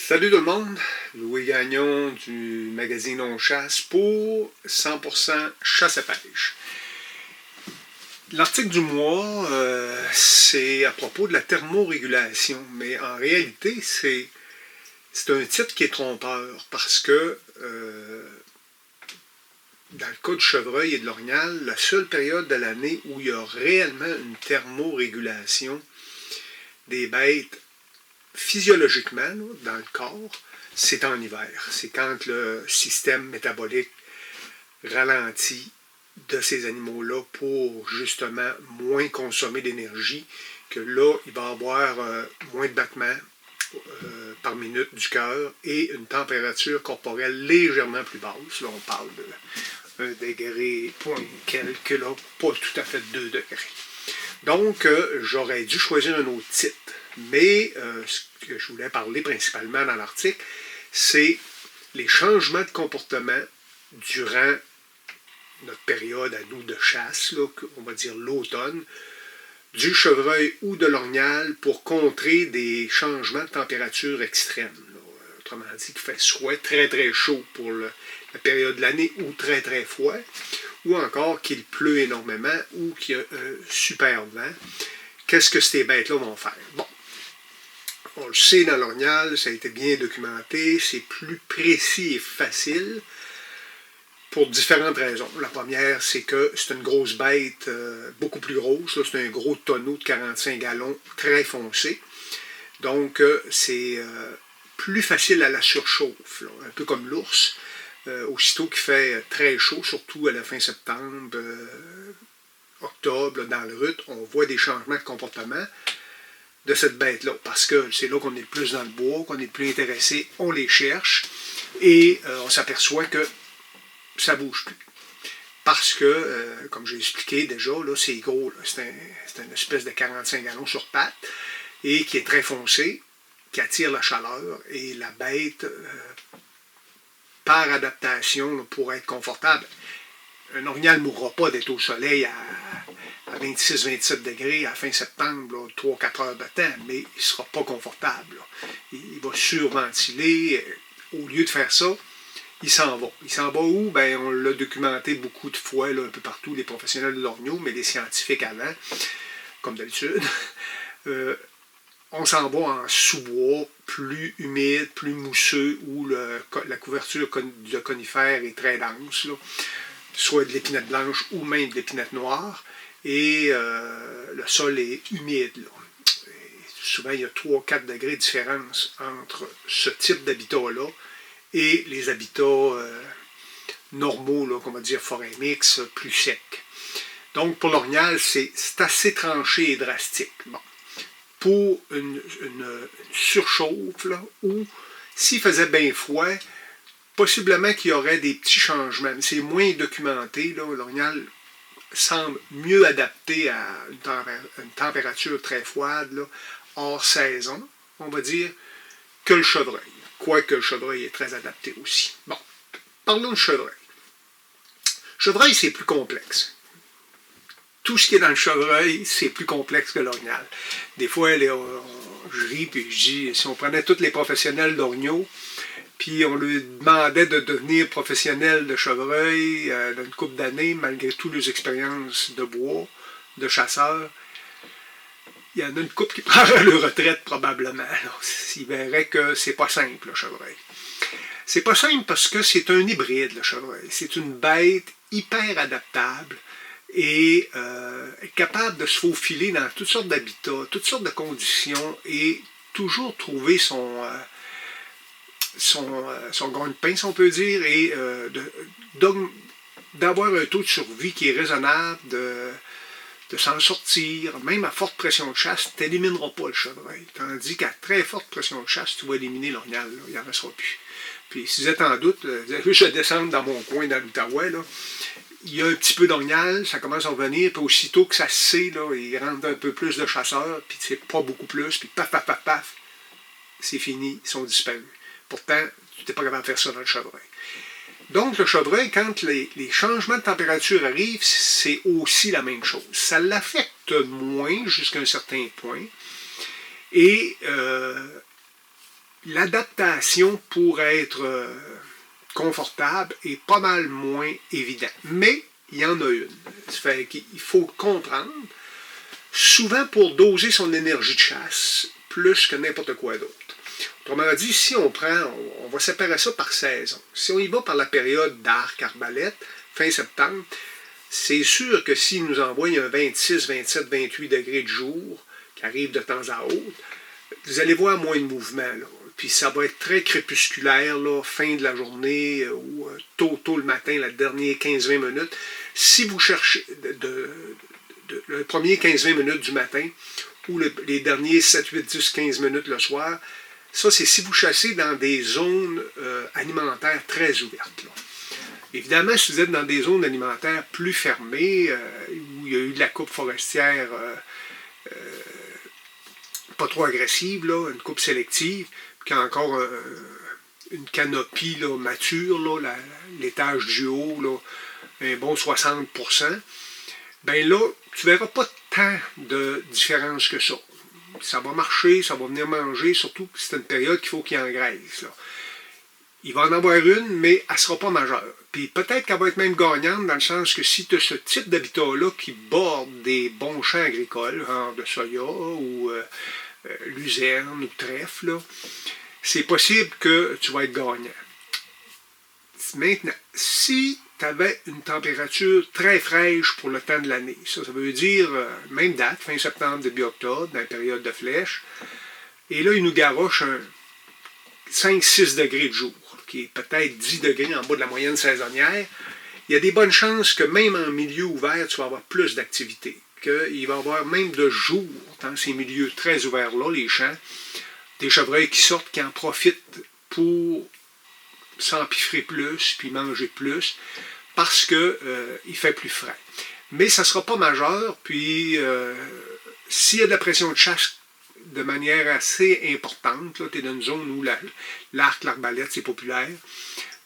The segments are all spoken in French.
Salut tout le monde, Louis Gagnon du magazine On Chasse pour 100% chasse à pêche. L'article du mois, c'est à propos de la thermorégulation, mais en réalité, c'est un titre qui est trompeur parce que dans le cas du chevreuil et de l'orignal, la seule période de l'année où il y a réellement une thermorégulation des bêtes physiologiquement, là, dans le corps, c'est en hiver. C'est quand le système métabolique ralentit de ces animaux-là pour justement moins consommer d'énergie, que là, il va y avoir moins de battements par minute du cœur et une température corporelle légèrement plus basse. Là, on parle de 1 degré, point quelques, là, pas tout à fait 2 degrés. Donc, j'aurais dû choisir un autre titre. Mais ce que je voulais parler principalement dans l'article, c'est les changements de comportement durant notre période à nous de chasse, là, on va dire l'automne, du chevreuil ou de l'orignal pour contrer des changements de température extrêmes. Là. Autrement dit, qu'il fait soit très très chaud pour la période de l'année ou très très froid, ou encore qu'il pleut énormément ou qu'il y a un super vent. Qu'est-ce que ces bêtes-là vont faire? Bon. On le sait dans l'orignal, ça a été bien documenté, c'est plus précis et facile pour différentes raisons. La première, c'est que c'est une grosse bête, beaucoup plus grosse, c'est un gros tonneau de 45 gallons, très foncé. Donc, c'est plus facile à la surchauffe, là, un peu comme l'ours. Aussitôt qu'il fait très chaud, surtout à la fin septembre, octobre, là, dans le rut, on voit des changements de comportement de cette bête-là, parce que c'est là qu'on est le plus dans le bois, qu'on est le plus intéressé, on les cherche, et on s'aperçoit que ça ne bouge plus. Parce que, comme j'ai expliqué déjà, là, c'est gros, là, c'est une espèce de 45 gallons sur pattes, et qui est très foncé, qui attire la chaleur, et la bête, par adaptation, là, pour être confortable, un orignal ne mourra pas d'être au soleil à 26-27 degrés à fin septembre, 3-4 heures de temps, mais il ne sera pas confortable. Là. Il va surventiler. Au lieu de faire ça, il s'en va. Il s'en va où? Ben, on l'a documenté beaucoup de fois, là, un peu partout, les professionnels de l'orgno, mais les scientifiques avant, comme d'habitude. On s'en va en sous-bois, plus humide, plus mousseux, où la couverture de conifères est très dense, là, soit de l'épinette blanche ou même de l'épinette noire. Et le sol est humide. Là. Souvent, il y a 3-4 degrés de différence entre ce type d'habitat-là et les habitats normaux, là, qu'on va dire forêt mixte, plus secs. Donc, pour l'orignal, c'est assez tranché et drastique. Bon. Pour une surchauffe, là, ou s'il faisait bien froid, possiblement qu'il y aurait des petits changements. C'est moins documenté. L'orignal semble mieux adapté à une température très froide, là, hors saison, on va dire, que le chevreuil. Quoique le chevreuil est très adapté aussi. Bon, parlons de chevreuil. Chevreuil, c'est plus complexe. Tout ce qui est dans le chevreuil, c'est plus complexe que l'orignal. Des fois, je ris et je dis, si on prenait tous les professionnels d'orgno, puis on lui demandait de devenir professionnel de chevreuil d'une couple d'années, malgré toutes les expériences de bois, de chasseurs. Il y en a une couple qui prendrait leur retraite probablement. Ils verraient que c'est pas simple, le chevreuil. C'est pas simple parce que c'est un hybride, le chevreuil. C'est une bête hyper adaptable et capable de se faufiler dans toutes sortes d'habitats, toutes sortes de conditions et toujours trouver son gagne-pain, si on peut dire, et d'avoir un taux de survie qui est raisonnable, de s'en sortir, même à forte pression de chasse, tu n'élimineras pas le chevreuil. Tandis qu'à très forte pression de chasse, tu vas éliminer l'orignal, il n'y en restera plus. Puis si vous êtes en doute, je vais descendre dans mon coin, dans l'Outaouais, là, il y a un petit peu d'orignal, ça commence à revenir, puis aussitôt que ça se sait, là, il rentre un peu plus de chasseurs, puis c'est pas beaucoup plus, puis paf, paf, paf, paf, c'est fini, ils sont disparus. Pourtant, tu n'es pas capable de faire ça dans le chevreuil. Donc, le chevreuil, quand les changements de température arrivent, c'est aussi la même chose. Ça l'affecte moins jusqu'à un certain point. Et l'adaptation pour être confortable est pas mal moins évidente. Mais il y en a une. Ça fait qu'il faut comprendre. Souvent, pour doser son énergie de chasse, plus que n'importe quoi d'autre. Autrement dit, si on va séparer ça par saison. Si on y va par la période d'arc, arbalète, fin septembre, c'est sûr que s'il nous envoie un 26, 27, 28 degrés de jour, qui arrive de temps à autre, vous allez voir moins de mouvement. Là. Puis ça va être très crépusculaire, là, fin de la journée ou tôt le matin, la dernière 15-20 minutes. Si vous cherchez le premier 15-20 minutes du matin ou les derniers 7, 8, 10, 15 minutes le soir, ça c'est si vous chassez dans des zones alimentaires très ouvertes. Là. Évidemment, si vous êtes dans des zones alimentaires plus fermées, où il y a eu de la coupe forestière pas trop agressive, là, une coupe sélective, qui a encore une canopie là, mature, là, l'étage du haut, là, un bon 60%, bien là, tu ne verras pas tant de différence que ça. Ça va marcher, ça va venir manger, surtout que c'est une période qu'il faut qu'il engraisse. Là. Il va en avoir une, mais elle ne sera pas majeure. Puis peut-être qu'elle va être même gagnante dans le sens que si tu as ce type d'habitat-là qui borde des bons champs agricoles, genre de soya ou luzerne ou trèfle, là, c'est possible que tu vas être gagnant. Maintenant, si tu avais une température très fraîche pour le temps de l'année, ça veut dire même date, fin septembre, début octobre, dans la période de flèche, et là, il nous garoche un 5-6 degrés de jour, qui est peut-être 10 degrés en bas de la moyenne saisonnière, il y a des bonnes chances que même en milieu ouvert, tu vas avoir plus d'activité. Qu'il va y avoir même de jour, dans ces milieux très ouverts-là, les champs, des chevreuils qui sortent, qui en profitent pour s'empiffrer plus, puis manger plus, parce qu'il fait plus frais. Mais ça ne sera pas majeur, puis s'il y a de la pression de chasse de manière assez importante, tu es dans une zone où l'arc, l'arbalète, c'est populaire,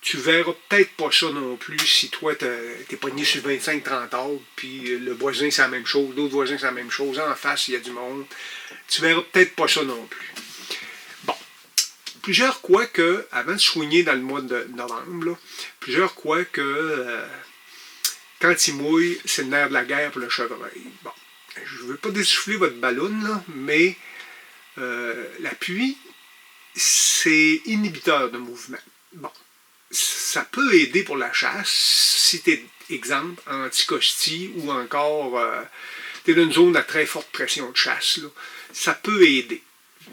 tu verras peut-être pas ça non plus si toi, tu es pogné sur 25-30 arbres, puis le voisin, c'est la même chose, l'autre voisin, c'est la même chose, en face, il y a du monde. Tu verras peut-être pas ça non plus. Bon. Plusieurs quoi que, avant de soigner dans le mois de novembre, là, plusieurs quoi que quand il mouille, c'est le nerf de la guerre pour le chevreuil. Bon. Je ne veux pas dessouffler votre ballon, là, mais la pluie, c'est inhibiteur de mouvement. Bon. Ça peut aider pour la chasse, si tu es, exemple, anti-costi ou encore tu es dans une zone à très forte pression de chasse. Là. Ça peut aider.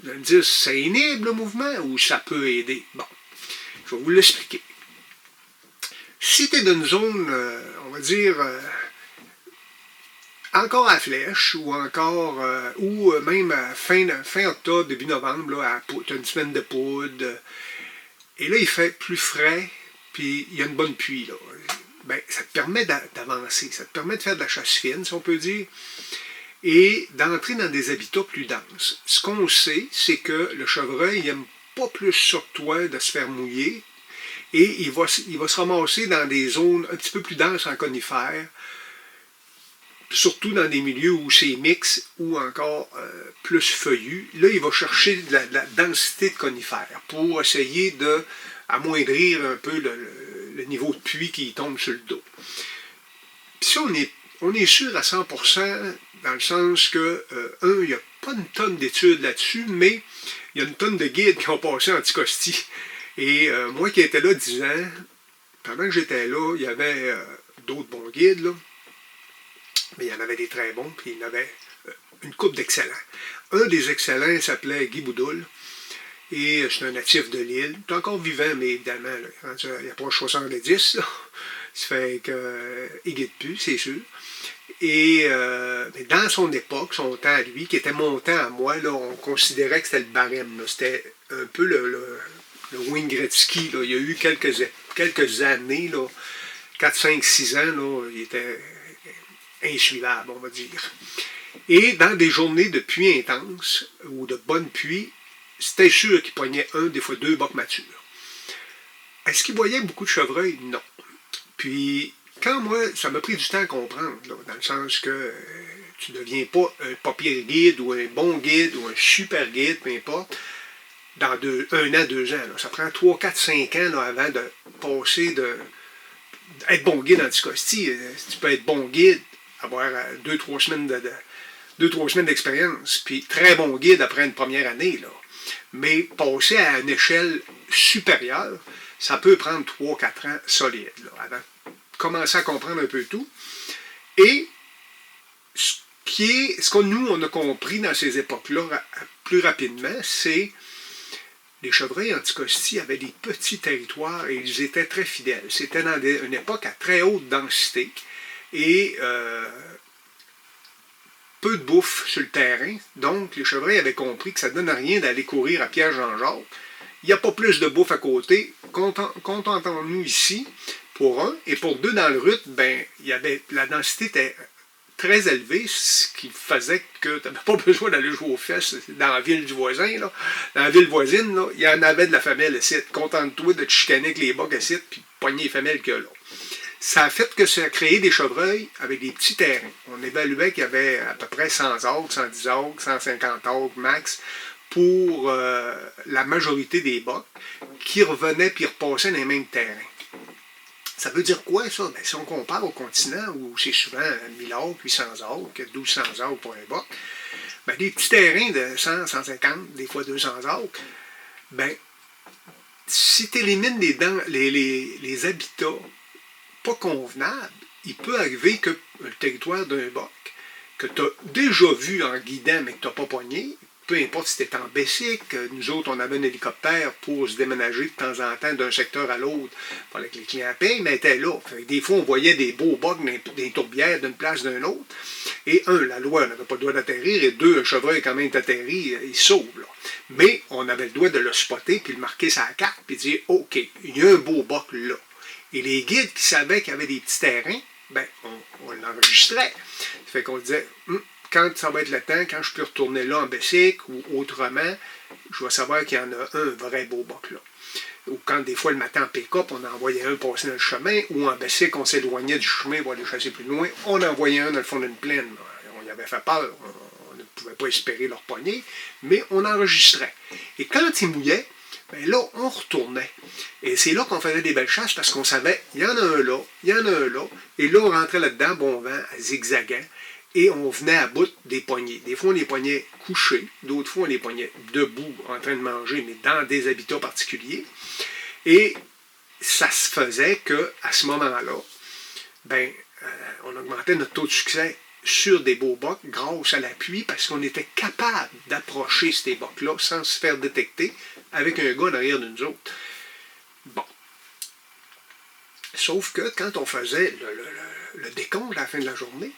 Vous allez me dire, ça inhibe le mouvement ou ça peut aider? Bon, je vais vous l'expliquer. Si tu es dans une zone, on va dire, encore à flèche ou encore, ou même à fin octobre, début novembre, tu as une semaine de poudre, et là, il fait plus frais, puis il y a une bonne pluie. Là. Ben, ça te permet d'avancer, ça te permet de faire de la chasse fine, si on peut dire, et d'entrer dans des habitats plus denses. Ce qu'on sait, c'est que le chevreuil, il n'aime pas plus sur toi de se faire mouiller, et il va se ramasser dans des zones un petit peu plus denses en conifères, surtout dans des milieux où c'est mix ou encore plus feuillu. Là, il va chercher de la densité de conifères pour essayer d'amoindrir un peu le niveau de pluie qui tombe sur le dos. Puis ça, on est sûr à 100% dans le sens que, il n'y a pas une tonne d'études là-dessus, mais il y a une tonne de guides qui ont passé en Anticosti. Et moi qui étais là 10 ans, pendant que j'étais là, il y avait d'autres bons guides, là. Mais il y en avait des très bons, puis il y en avait une couple d'excellents. Un des excellents s'appelait Guy Boudoul, et c'est un natif de l'île. Il est encore vivant, mais évidemment, là, il approche 70, là. Ça fait qu'il ne guide plus, c'est sûr. Et mais dans son époque, son temps à lui, qui était mon temps à moi, là, on considérait que c'était le barème. C'était un peu le Wayne Gretzky. Là. Il y a eu quelques années, là, 4, 5, 6 ans, là, il était insuivable, on va dire. Et dans des journées de pluie intense ou de bonne pluie, c'était sûr qu'il pognait des fois deux bocs matures. Est-ce qu'il voyait beaucoup de chevreuils? Non. Puis, quand moi, ça m'a pris du temps à comprendre, là, dans le sens que tu ne deviens pas un pas pire guide ou un bon guide ou un super guide, peu importe. dans 1 an, 2 ans. Là. Ça prend 3, 4, 5 ans là, avant de passer être bon guide anticosti. Tu peux être bon guide, avoir 2-3 semaines 2-3 semaines d'expérience, puis très bon guide après une première année. Là. Mais passer à une échelle supérieure, ça peut prendre 3-4 ans solides, là, avant de commencer à comprendre un peu tout. Et ce que nous, on a compris dans ces époques-là plus rapidement, c'est les chevreuils anticosti avaient des petits territoires et ils étaient très fidèles. C'était dans une époque à très haute densité et peu de bouffe sur le terrain. Donc, les chevreuils avaient compris que ça ne donne rien d'aller courir à Pierre-Jean-Jacques. Il n'y a pas plus de bouffe à côté. Contentons-nous ici pour 1. Et pour 2, dans le rut, ben, la densité était très élevée, ce qui faisait que tu n'avais pas besoin d'aller jouer aux fesses dans la ville du voisin. Là. Dans la ville voisine, là, il y en avait de la femelle ici. Contente-toi de te chicaner avec les bocs ici, puis pogner les femelles que là. Ça a fait que ça a créé des chevreuils avec des petits terrains. On évaluait qu'il y avait à peu près 100 acres, 110 acres, 150 acres max pour la majorité des bocs qui revenaient puis repassaient dans les mêmes terrains. Ça veut dire quoi, ça? Ben, si on compare au continent, où c'est souvent 1000 acres, 800 acres, 1200 acres pour un boc, ben, des petits terrains de 100, 150, des fois 200 acres, ben, si tu élimines les habitats pas convenables, il peut arriver que le territoire d'un boc, que tu as déjà vu en guidant, mais que tu n'as pas pogné, peu importe si tu es en Bessic, nous autres, on avait un hélicoptère pour se déménager de temps en temps d'un secteur à l'autre. Il fallait que les clients payent, mais étaient là. Des fois, on voyait des beaux bocs dans des tourbières d'une place d'un autre. Et la loi n'avait pas le droit d'atterrir, et 2, un chevreuil, quand même, atterri, il sauve. Là. Mais on avait le droit de le spotter, puis le marquer sur la carte, puis dire, OK, il y a un beau boc là. Et les guides qui savaient qu'il y avait des petits terrains, ben, on l'enregistrait. Ça fait qu'on disait, quand ça va être le temps, quand je peux retourner là en Bessic ou autrement, je vais savoir qu'il y en a un vrai beau boc là. Ou quand des fois le matin en pick-up, on envoyait un passer dans le chemin, ou en Bessic, on s'éloignait du chemin pour aller chasser plus loin, on envoyait un dans le fond d'une plaine. On y avait fait peur, on ne pouvait pas espérer leur pogner, mais on enregistrait. Et quand ils mouillaient, ben là, on retournait. Et c'est là qu'on faisait des belles chasses parce qu'on savait, il y en a un là, il y en a un là, et là, on rentrait là-dedans, bon vent, zigzagant, et on venait à bout des poignées. Des fois, on les poignait couchés, d'autres fois, on les poignait debout, en train de manger, mais dans des habitats particuliers. Et ça se faisait qu'à ce moment-là, ben, on augmentait notre taux de succès sur des beaux bocs grâce à l'appui parce qu'on était capable d'approcher ces bocs-là sans se faire détecter avec un gars derrière de nous autres. Bon. Sauf que quand on faisait le décompte à la fin de la journée,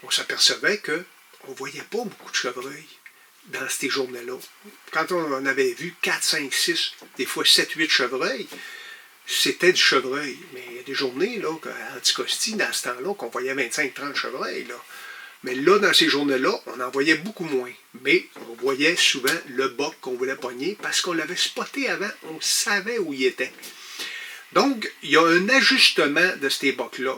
on s'apercevait qu'on ne voyait pas beaucoup de chevreuils dans ces journées-là. Quand on avait vu 4, 5, 6, des fois 7, 8 chevreuils, c'était du chevreuil. Mais il y a des journées, là, à Anticosti, dans ce temps-là, qu'on voyait 25, 30 chevreuils, là. Mais là, dans ces journées-là, on en voyait beaucoup moins. Mais on voyait souvent le boc qu'on voulait pogner parce qu'on l'avait spoté avant, on savait où il était. Donc, il y a un ajustement de ces bocs-là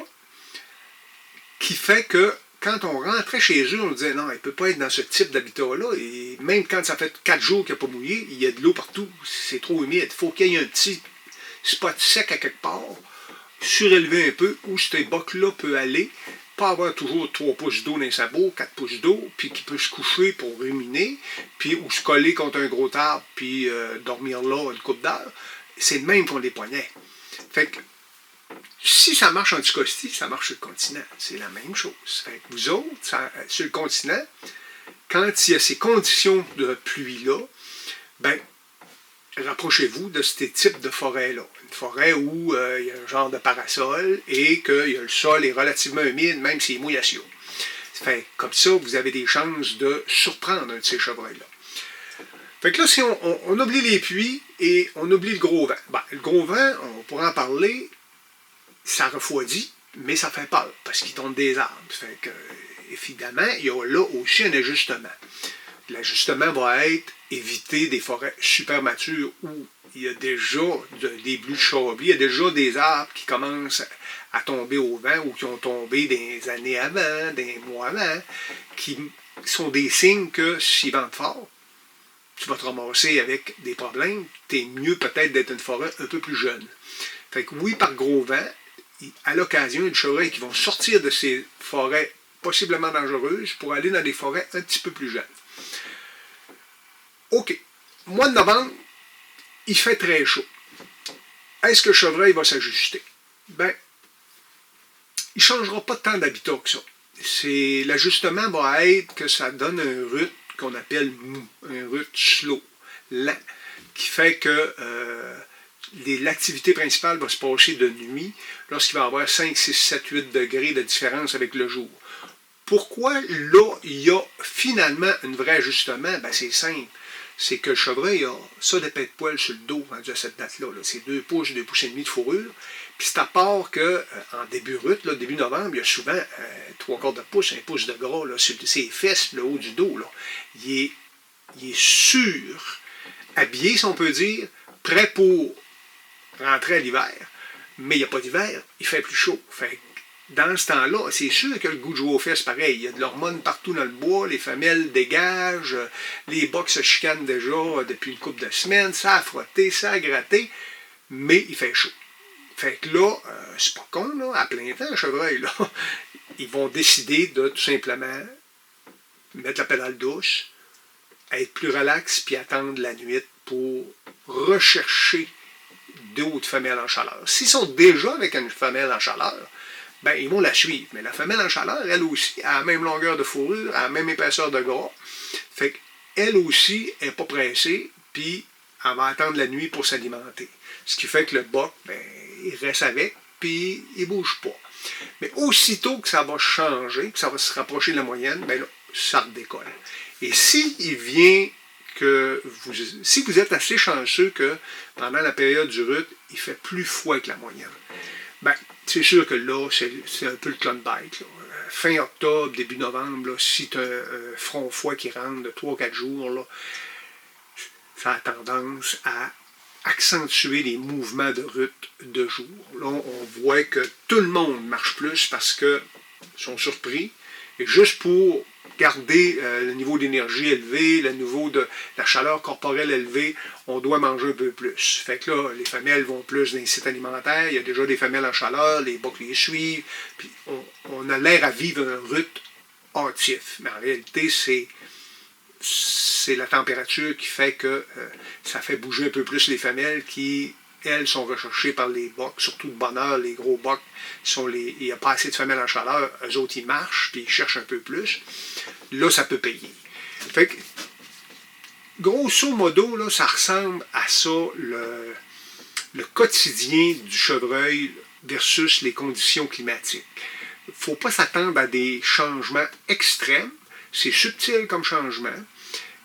qui fait que quand on rentrait chez eux, on disait non, il ne peut pas être dans ce type d'habitat-là. Et même quand ça fait 4 jours qu'il n'a pas mouillé, il y a de l'eau partout, c'est trop humide. Il faut qu'il y ait un petit spot sec à quelque part, surélevé un peu, où ce boc-là peut aller, pas avoir toujours 3 pouces d'eau dans les sabots, 4 pouces d'eau, puis qui peut se coucher pour ruminer, puis ou se coller contre un gros arbre, puis dormir là une couple d'heures. C'est le même qu'on les poignait. Fait que si ça marche en Anticosti, ça marche sur le continent. C'est la même chose. Fait que vous autres, sur le continent, quand il y a ces conditions de pluie-là, ben, rapprochez-vous de ce type de forêt-là. Une forêt où il y a un genre de parasol et que le sol est relativement humide, même s'il est mouille à chaud. Fait comme ça, vous avez des chances de surprendre un de ces chevreuils-là. Fait que là, si on oublie les pluies et on oublie le gros vent. Ben, le gros vent, on pourra en parler, ça refroidit, mais ça fait peur parce qu'il tombe des arbres. Fait que, évidemment, il y a là aussi un ajustement. L'ajustement va être éviter des forêts super matures où il y a déjà des blus de chablis, il y a déjà des arbres qui commencent à tomber au vent ou qui ont tombé des années avant, des mois avant, qui sont des signes que s'ils ventent fort, tu vas te ramasser avec des problèmes. T'es mieux peut-être d'être une forêt un peu plus jeune. Fait que oui, par gros vent, à l'occasion, il y a des chevreuils qui vont sortir de ces forêts possiblement dangereuses pour aller dans des forêts un petit peu plus jeunes. OK. Mois de novembre, il fait très chaud. Est-ce que le chevreuil va s'ajuster? Ben, il ne changera pas tant d'habitat que ça. L'ajustement va être que ça donne un rut qu'on appelle mou, un rut slow, lent, qui fait que l'activité principale va se passer de nuit lorsqu'il va y avoir 5, 6, 7, 8 degrés de différence avec le jour. Pourquoi là, il y a finalement un vrai ajustement? Ben, c'est simple. C'est que le chevreuil a ça d'épais de poils sur le dos rendu à cette date-là. Là. C'est 2 pouces et demi de fourrure. Puis c'est à part qu'en début rut, là, début novembre, il y a souvent 3/4 de pouce, 1 pouce de gras là, sur ses fesses, le haut du dos. Là. Il est sûr, habillé, si on peut dire, prêt pour rentrer à l'hiver. Mais il n'y a pas d'hiver, il fait plus chaud. Fait dans ce temps-là, c'est sûr que le goût de jouer aux fesses, pareil. Il y a de l'hormone partout dans le bois, les femelles dégagent, les bocs se chicanent déjà depuis une couple de semaines, ça a frotté, ça a gratté, mais il fait chaud. Fait que là, c'est pas con, là, à plein temps, un chevreuil, là. Ils vont décider de tout simplement mettre la pédale douce, être plus relax, puis attendre la nuit pour rechercher d'autres femelles en chaleur. S'ils sont déjà avec une femelle en chaleur, ben, ils vont la suivre. Mais la femelle en chaleur, elle aussi, a la même longueur de fourrure, a la même épaisseur de gras. Fait qu'elle aussi n'est pas pressée, puis elle va attendre la nuit pour s'alimenter. Ce qui fait que le boc, ben, il reste avec, puis il ne bouge pas. Mais aussitôt que ça va changer, que ça va se rapprocher de la moyenne, ben là, ça redécolle. Et s'il vient si vous êtes assez chanceux que pendant la période du rut, il fait plus froid que la moyenne, ben, c'est sûr que là, c'est un peu le Klondike. Là. Fin octobre, début novembre, là, si tu as un front froid qui rentre de 3-4 jours, là, ça a tendance à accentuer les mouvements de rut de jour. Là, on voit que tout le monde marche plus parce qu'ils sont surpris. Et juste pour garder le niveau d'énergie élevé, le niveau de la chaleur corporelle élevée, on doit manger un peu plus. Fait que là, les femelles vont plus dans les sites alimentaires, il y a déjà des femelles en chaleur, les bocs les suivent, puis on a l'air à vivre un rut hâtif. Mais en réalité, c'est la température qui fait que ça fait bouger un peu plus les femelles qui, elles, sont recherchées par les bocs, surtout de bonheur, les gros bocs, il n'y a pas assez de femelles en chaleur, eux autres, ils marchent, puis ils cherchent un peu plus. Là, ça peut payer. Fait que, grosso modo, là, ça ressemble à ça, le quotidien du chevreuil versus les conditions climatiques. Il ne faut pas s'attendre à des changements extrêmes. C'est subtil comme changement.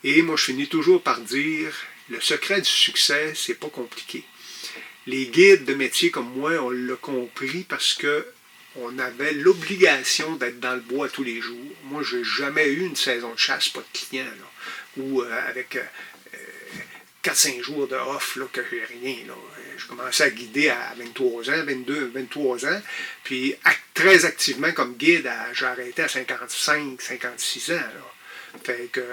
Et moi, je finis toujours par dire, le secret du succès, c'est pas compliqué. Les guides de métier comme moi, on l'a compris parce que on avait l'obligation d'être dans le bois tous les jours. Moi, je n'ai jamais eu une saison de chasse, pas de clients, là, ou avec 4-5 jours de off, là, que j'ai rien. Là. Je commençais à guider à 23 ans, 22, 23 ans, puis très activement comme guide, j'ai arrêté à 55, 56 ans. Là. Fait que,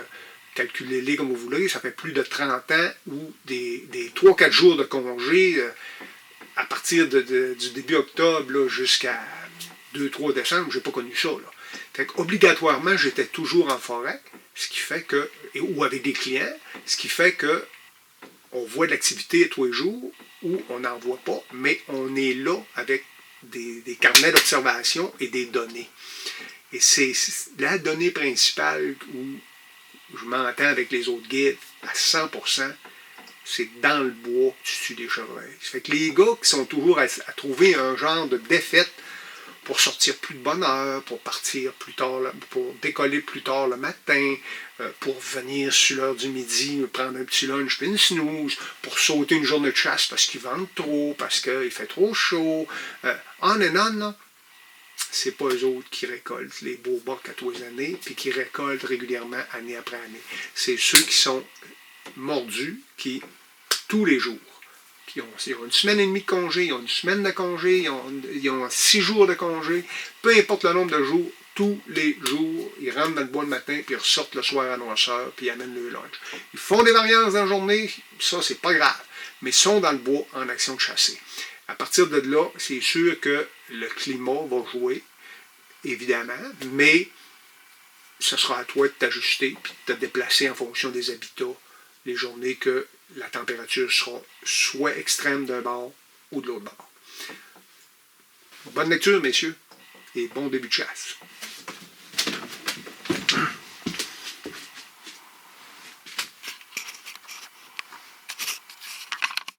calculez-les comme vous voulez, ça fait plus de 30 ans où des 3-4 jours de congé, à partir du début octobre jusqu'à 2-3 décembre, je n'ai pas connu ça. Là. Fait qu'obligatoirement, j'étais toujours en forêt, ce qui fait que, ou avec des clients, ce qui fait que on voit de l'activité tous les jours, ou on n'en voit pas, mais on est là avec des carnets d'observation et des données. Et c'est la donnée principale où je m'entends avec les autres guides à 100%, c'est dans le bois que tu tues des chevreuils. Ça fait que les gars qui sont toujours à trouver un genre de défaite pour sortir plus de bonne heure, pour partir plus tard, pour décoller plus tard le matin, pour venir sur l'heure du midi, prendre un petit lunch puis une snooze, pour sauter une journée de chasse parce qu'il vente trop, parce qu'il fait trop chaud, on and on, là. C'est pas eux autres qui récoltent les beaux bocs à tous les années, puis qui récoltent régulièrement année après année. C'est ceux qui sont mordus, qui, tous les jours, ils ont une semaine et demie de congé, ils ont une semaine de congé, ils ont 6 jours de congé, peu importe le nombre de jours, tous les jours. Ils rentrent dans le bois le matin, puis ils ressortent le soir à noirceur, puis ils amènent le lunch. Ils font des variances dans la journée, ça, c'est pas grave, mais ils sont dans le bois en action de chasser. À partir de là, c'est sûr que le climat va jouer, évidemment, mais ce sera à toi de t'ajuster puis de te déplacer en fonction des habitats les journées que la température sera soit extrême d'un bord ou de l'autre bord. Bonne lecture, messieurs, et bon début de chasse.